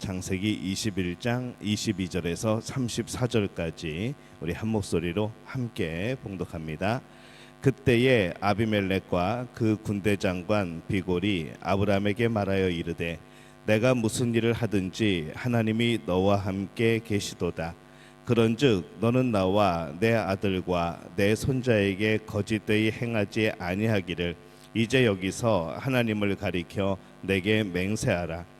창세기 21장 22절에서 34절까지 우리 한 목소리로 함께 봉독합니다. 그때에 아비멜렉과 그 군대 장관 비골이 아브라함에게 말하여 이르되 내가 무슨 일을 하든지 하나님이 너와 함께 계시도다. 그런즉 너는 나와 내 아들과 내 손자에게 거짓되이 행하지 아니하기를 이제 여기서 하나님을 가리켜 내게 맹세하라.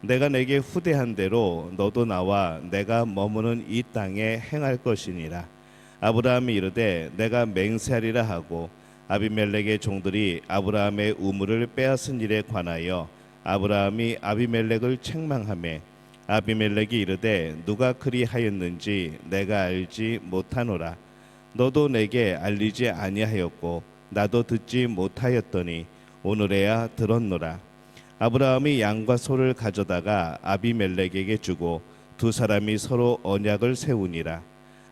내가 내게 후대한 대로 너도 나와 내가 머무는 이 땅에 행할 것이니라. 아브라함이 이르되 내가 맹세하리라 하고 아비멜렉의 종들이 아브라함의 우물을 빼앗은 일에 관하여 아브라함이 아비멜렉을 책망하매 아비멜렉이 이르되 누가 그리하였는지 내가 알지 못하노라. 너도 내게 알리지 아니하였고 나도 듣지 못하였더니 오늘에야 들었노라. 아브라함이 양과 소를 가져다가 아비멜렉에게 주고 두 사람이 서로 언약을 세우니라.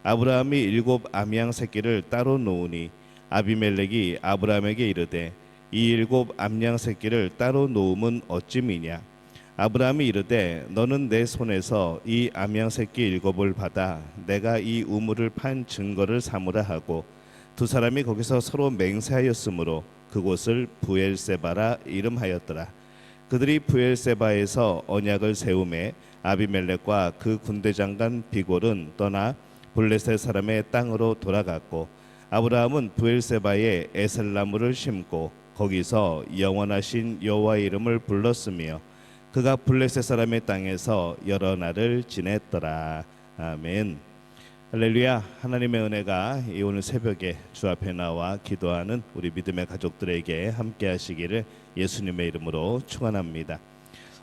아브라함이 7 암양 새끼를 따로 놓으니 아비멜렉이 아브라함에게 이르되 이 7 암양 새끼를 따로 놓음은 어찌미냐. 아브라함이 이르되 너는 내 손에서 이 암양 새끼 7을 받아 내가 이 우물을 판 증거를 삼으라 하고 두 사람이 거기서 서로 맹세하였으므로 그곳을 부엘세바라 이름하였더라. 그들이 부엘세바에서 언약을 세우매 아비멜렉과 그 군대 장관 비골은 떠나 블레셋 사람의 땅으로 돌아갔고 아브라함은 부엘세바에 에셀나무를 심고 거기서 영원하신 여호와의 이름을 불렀으며 그가 블레셋 사람의 땅에서 여러 날을 지냈더라. 아멘. 할렐루야. 하나님의 은혜가 이 오늘 새벽에 주 앞에 나와 기도하는 우리 믿음의 가족들에게 함께 하시기를 예수님의 이름으로 축원합니다.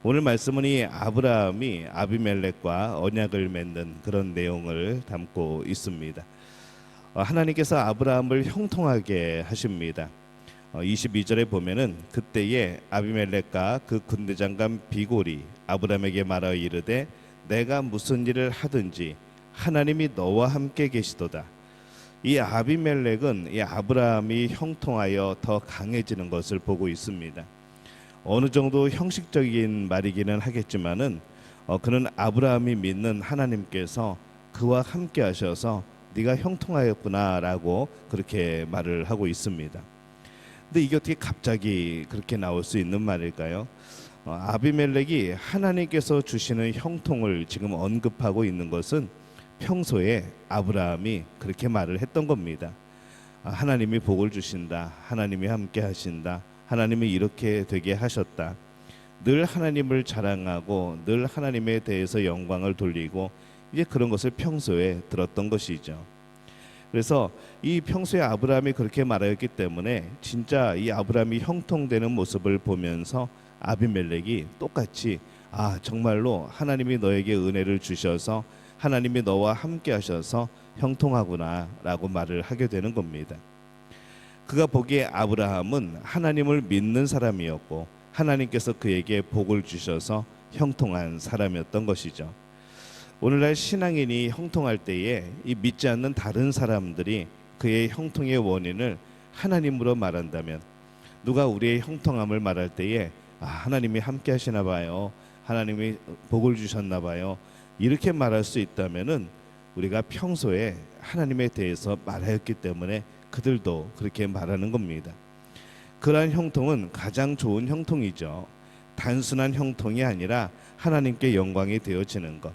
오늘 말씀은 이 아브라함이 아비멜렉과 언약을 맺는 그런 내용을 담고 있습니다. 하나님께서 아브라함을 형통하게 하십니다. 22절에 보면은 그때에 아비멜렉과 그 군대 장관 비골이 아브라함에게 말하여 이르되 내가 무슨 일을 하든지 하나님이 너와 함께 계시도다. 이 아비멜렉은 이 아브라함이 형통하여 더 강해지는 것을 보고 있습니다. 어느 정도 형식적인 말이기는 하겠지만은 그는 아브라함이 믿는 하나님께서 그와 함께 하셔서 네가 형통하였구나라고 그렇게 말을 하고 있습니다. 근데 이게 어떻게 갑자기 그렇게 나올 수 있는 말일까요? 아비멜렉이 하나님께서 주시는 형통을 지금 언급하고 있는 것은 평소에 아브라함이 그렇게 말을 했던 겁니다. 하나님이 복을 주신다. 하나님이 함께 하신다. 하나님이 이렇게 되게 하셨다. 늘 하나님을 자랑하고 늘 하나님에 대해서 영광을 돌리고 이제 그런 것을 평소에 들었던 것이죠. 그래서 이 평소에 아브라함이 그렇게 말하였기 때문에 진짜 이 아브라함이 형통되는 모습을 보면서 아비멜렉이 똑같이 정말로 하나님이 너에게 은혜를 주셔서 하나님이 너와 함께 하셔서 형통하구나 라고 말을 하게 되는 겁니다. 그가 보기에 아브라함은 하나님을 믿는 사람이었고 하나님께서 그에게 복을 주셔서 형통한 사람이었던 것이죠. 오늘날 신앙인이 형통할 때에 이 믿지 않는 다른 사람들이 그의 형통의 원인을 하나님으로 말한다면 누가 우리의 형통함을 말할 때에 하나님이 함께 하시나 봐요. 하나님이 복을 주셨나 봐요. 이렇게 말할 수 있다면은 우리가 평소에 하나님에 대해서 말하였기 때문에 그들도 그렇게 말하는 겁니다. 그러한 형통은 가장 좋은 형통이죠. 단순한 형통이 아니라 하나님께 영광이 되어지는 것.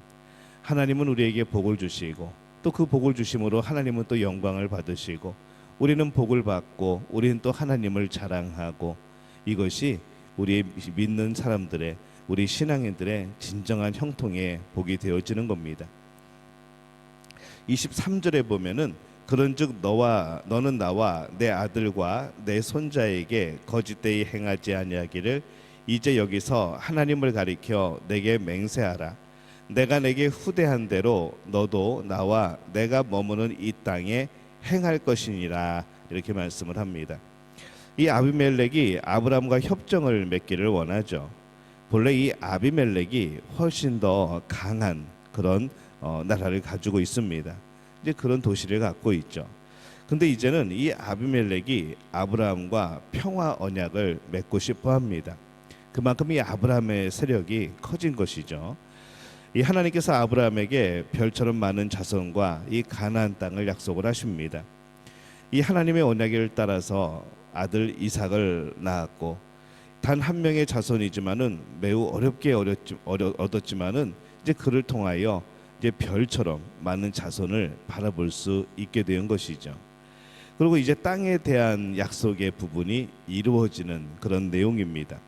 하나님은 우리에게 복을 주시고 또 그 복을 주심으로 하나님은 또 영광을 받으시고 우리는 복을 받고 우리는 또 하나님을 자랑하고 이것이 우리 믿는 사람들의 우리 신앙인들의 진정한 형통의 복이 되어지는 겁니다. 23절에 보면은 그런즉 너는 나와 내 아들과 내 손자에게 거짓되이 행하지 아니하기를 이제 여기서 하나님을 가리켜 내게 맹세하라. 내가 내게 후대한 대로 너도 나와 내가 머무는 이 땅에 행할 것이니라. 이렇게 말씀을 합니다. 이 아비멜렉이 아브라함과 협정을 맺기를 원하죠. 본래 이 아비멜렉이 훨씬 더 강한 그런 나라를 가지고 있습니다. 이제 그런 도시를 갖고 있죠. 근데 이제는 이 아비멜렉이 아브라함과 평화 언약을 맺고 싶어 합니다. 그만큼 이 아브라함의 세력이 커진 것이죠. 이 하나님께서 아브라함에게 별처럼 많은 자손과 이 가나안 땅을 약속을 하십니다. 이 하나님의 언약을 따라서 아들 이삭을 낳았고 단 한 명의 자손이지만은 매우 어렵게 얻었지만은 이제 그를 통하여 이제 별처럼 많은 자손을 바라볼 수 있게 된 것이죠. 그리고 이제 땅에 대한 약속의 부분이 이루어지는 그런 내용입니다.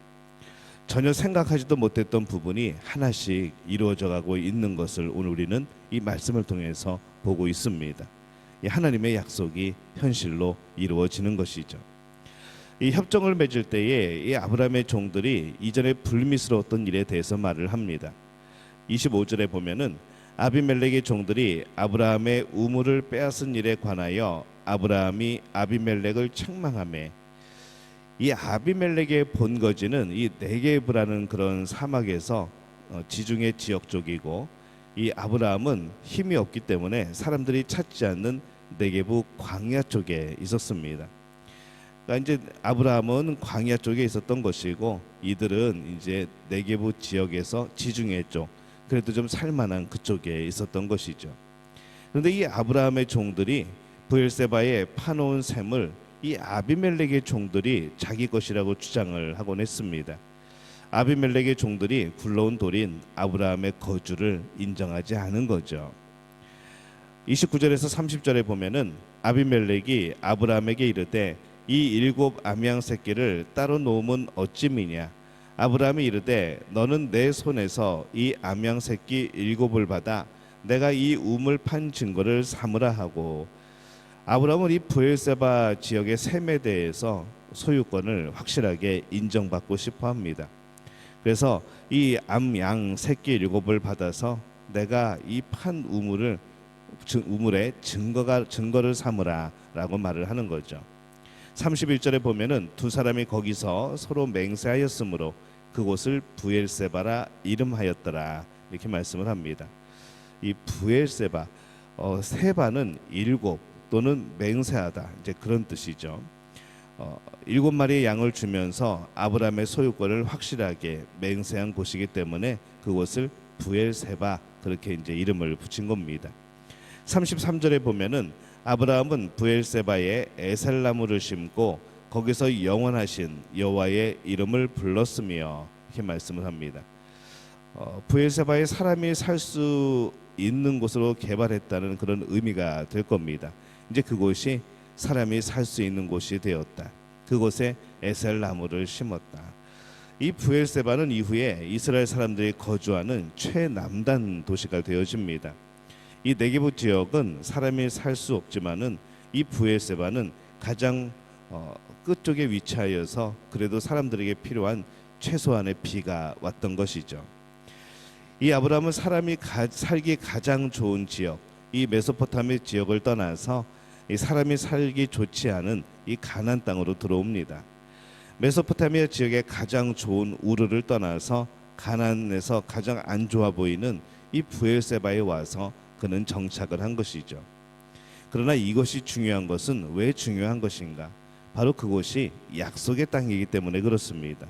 전혀 생각하지도 못했던 부분이 하나씩 이루어져 가고 있는 것을 오늘 우리는 이 말씀을 통해서 보고 있습니다. 이 하나님의 약속이 현실로 이루어지는 것이죠. 이 협정을 맺을 때에 이 아브라함의 종들이 이전에 불미스러웠던 일에 대해서 말을 합니다. 25절에 보면은 아비멜렉의 종들이 아브라함의 우물을 빼앗은 일에 관하여 아브라함이 아비멜렉을 책망하매, 이 아비멜렉의 본거지는 이 네게브라는 그런 사막에서 지중해 지역 쪽이고, 이 아브라함은 힘이 없기 때문에 사람들이 찾지 않는 네게브 광야 쪽에 있었습니다. 그러니까 이제 아브라함은 광야 쪽에 있었던 것이고 이들은 이제 네게브 지역에서 지중해 쪽, 그래도 좀 살만한 그쪽에 있었던 것이죠. 그런데 이 아브라함의 종들이 브엘세바에 파놓은 샘을 이 아비멜렉의 종들이 자기 것이라고 주장을 하곤 했습니다. 아비멜렉의 종들이 굴러온 돌인 아브라함의 거주를 인정하지 않은 거죠. 29절에서 30절에 보면은 아비멜렉이 아브라함에게 이르되 이 7 암양 새끼를 따로 놓으면 어찌미냐. 아브라함이 이르되 너는 내 손에서 이 암양 새끼 7을 받아 내가 이 우물 판 증거를 삼으라 하고, 아브라함은 이 브엘세바 지역의 셈에 대해서 소유권을 확실하게 인정받고 싶어합니다. 그래서 이 암양 새끼 7을 받아서 내가 이 판 우물의 증거를 삼으라라고 말을 하는 거죠. 31절에 보면은 두 사람이 거기서 서로 맹세하였으므로 그곳을 브엘세바라 이름하였더라, 이렇게 말씀을 합니다. 이 브엘세바, 세바는 7 또는 맹세하다, 이제 그런 뜻이죠. 7마리의 양을 주면서 아브라함의 소유권을 확실하게 맹세한 곳이기 때문에 그곳을 브엘세바, 그렇게 이제 이름을 붙인 겁니다. 33절에 보면은 아브라함은 브엘세바에 에셀나무를 심고 거기서 영원하신 여호와의 이름을 불렀으며, 이렇게 말씀을 합니다. 브엘세바에 사람이 살 수 있는 곳으로 개발했다는 그런 의미가 될 겁니다. 이제 그곳이 사람이 살 수 있는 곳이 되었다. 그곳에 에셀나무를 심었다. 이 브엘세바는 이후에 이스라엘 사람들이 거주하는 최남단 도시가 되어집니다. 이 네게브 지역은 사람이 살 수 없지만은 이 브엘세바는 가장 끝쪽에 위치하여서 그래도 사람들에게 필요한 최소한의 비가 왔던 것이죠. 이 아브라함은 사람이 살기 가장 좋은 지역, 이 메소포타미아 지역을 떠나서 이 사람이 살기 좋지 않은 이 가나안 땅으로 들어옵니다. 메소포타미아 지역의 가장 좋은 우르를 떠나서 가나안에서 가장 안 좋아 보이는 이 브엘세바에 와서 그는 정착을 한 것이죠. 그러나 이것이 중요한 것은 왜 중요한 것인가? 바로 그곳이 약속의 땅이기 때문에 그렇습니다.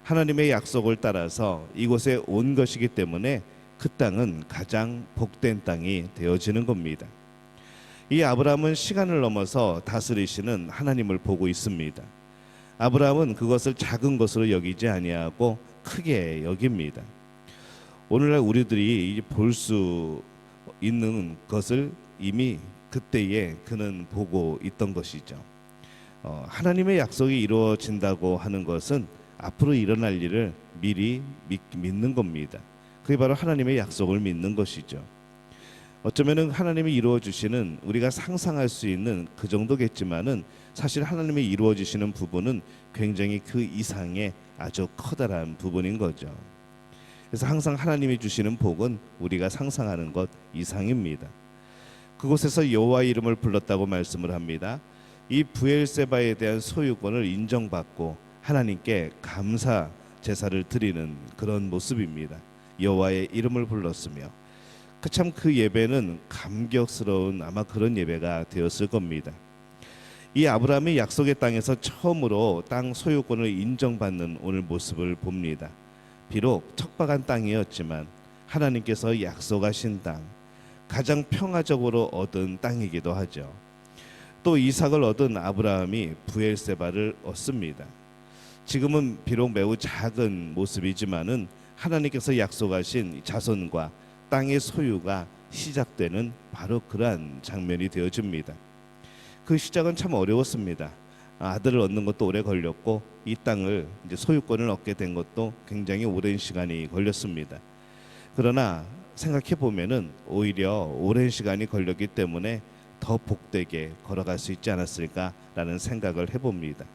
하나님의 약속을 따라서 이곳에 온 것이기 때문에 그 땅은 가장 복된 땅이 되어지는 겁니다. 이 아브라함은 시간을 넘어서 다스리시는 하나님을 보고 있습니다. 아브라함은 그것을 작은 것으로 여기지 아니하고 크게 여깁니다. 오늘날 우리들이 볼 수 있는 것을 이미 그때에 그는 보고 있던 것이죠. 하나님의 약속이 이루어진다고 하는 것은 앞으로 일어날 일을 미리 믿는 겁니다. 그게 바로 하나님의 약속을 믿는 것이죠. 어쩌면은 하나님이 이루어 주시는, 우리가 상상할 수 있는 그 정도겠지만은 사실 하나님이 이루어 주시는 부분은 굉장히 그 이상의 아주 커다란 부분인 거죠. 그래서 항상 하나님이 주시는 복은 우리가 상상하는 것 이상입니다. 그곳에서 여호와의 이름을 불렀다고 말씀을 합니다. 이 브엘세바에 대한 소유권을 인정받고 하나님께 감사 제사를 드리는 그런 모습입니다. 여호와의 이름을 불렀으며, 참 그 예배는 감격스러운 아마 그런 예배가 되었을 겁니다. 이 아브라함이 약속의 땅에서 처음으로 땅 소유권을 인정받는 오늘 모습을 봅니다. 비록 척박한 땅이었지만 하나님께서 약속하신 땅, 가장 평화적으로 얻은 땅이기도 하죠. 또 이삭을 얻은 아브라함이 브엘세바를 얻습니다. 지금은 비록 매우 작은 모습이지만은 하나님께서 약속하신 자손과 땅의 소유가 시작되는 바로 그러한 장면이 되어집니다. 그 시작은 참 어려웠습니다. 아들을 얻는 것도 오래 걸렸고 이 땅을 이제 소유권을 얻게 된 것도 굉장히 오랜 시간이 걸렸습니다. 그러나 생각해 보면은 오히려 오랜 시간이 걸렸기 때문에 더 복되게 걸어갈 수 있지 않았을까라는 생각을 해봅니다.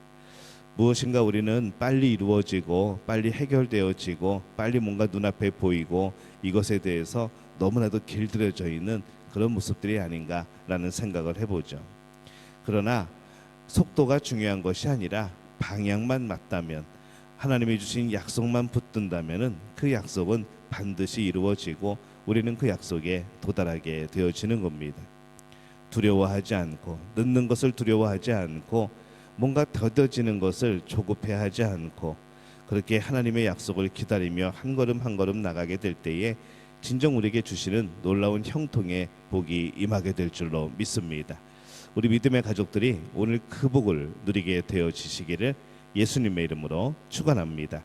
무엇인가 우리는 빨리 이루어지고 빨리 해결되어지고 빨리 뭔가 눈앞에 보이고 이것에 대해서 너무나도 길들여져 있는 그런 모습들이 아닌가라는 생각을 해보죠. 그러나 속도가 중요한 것이 아니라 방향만 맞다면, 하나님이 주신 약속만 붙든다면은 그 약속은 반드시 이루어지고 우리는 그 약속에 도달하게 되어지는 겁니다. 두려워하지 않고, 늦는 것을 두려워하지 않고, 뭔가 더뎌지는 것을 조급해하지 않고, 그렇게 하나님의 약속을 기다리며 한 걸음 한 걸음 나가게 될 때에 진정 우리에게 주시는 놀라운 형통의 복이 임하게 될 줄로 믿습니다. 우리 믿음의 가족들이 오늘 그 복을 누리게 되어지시기를 예수님의 이름으로 축원합니다.